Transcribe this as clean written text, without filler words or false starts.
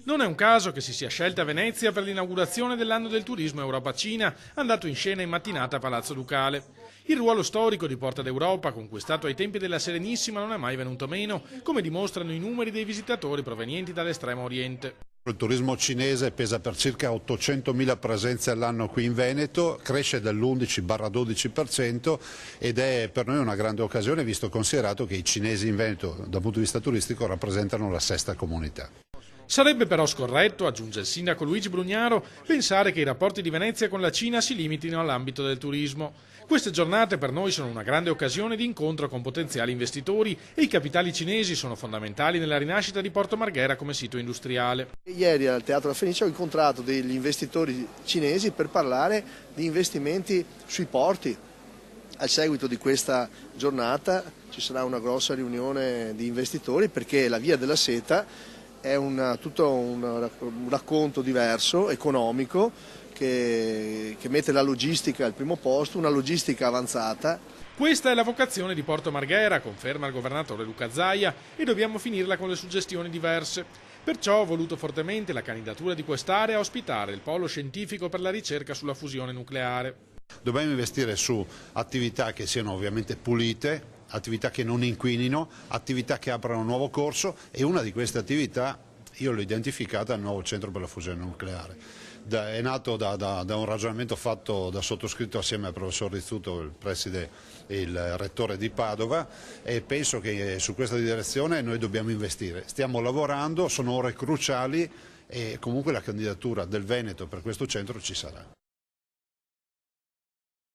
Non è un caso che si sia scelta Venezia per l'inaugurazione dell'anno del turismo Europa-Cina, andato in scena in mattinata a Palazzo Ducale. Il ruolo storico di Porta d'Europa, conquistato ai tempi della Serenissima, non è mai venuto meno, come dimostrano i numeri dei visitatori provenienti dall'estremo oriente. Il turismo cinese pesa per circa 800.000 presenze all'anno qui in Veneto, cresce dell'11-12% ed è per noi una grande occasione, visto considerato che i cinesi in Veneto dal punto di vista turistico rappresentano la sesta comunità. Sarebbe però scorretto, aggiunge il sindaco Luigi Brugnaro, pensare che i rapporti di Venezia con la Cina si limitino all'ambito del turismo. Queste giornate per noi sono una grande occasione di incontro con potenziali investitori e i capitali cinesi sono fondamentali nella rinascita di Porto Marghera come sito industriale. Ieri al Teatro La Fenice ho incontrato degli investitori cinesi per parlare di investimenti sui porti. Al seguito di questa giornata ci sarà una grossa riunione di investitori perché la Via della Seta è tutto un racconto diverso, economico, che mette la logistica al primo posto, una logistica avanzata. Questa è la vocazione di Porto Marghera, conferma il governatore Luca Zaia, e dobbiamo finirla con le suggestioni diverse. Perciò ho voluto fortemente la candidatura di quest'area a ospitare il polo scientifico per la ricerca sulla fusione nucleare. Dobbiamo investire su attività che siano ovviamente pulite, attività che non inquinino, attività che aprano un nuovo corso e una di queste attività io l'ho identificata al nuovo centro per la fusione nucleare. È nato da un ragionamento fatto da sottoscritto assieme al professor Rizzuto, il preside e il rettore di Padova, e penso che su questa direzione noi dobbiamo investire. Stiamo lavorando, sono ore cruciali e comunque la candidatura del Veneto per questo centro ci sarà.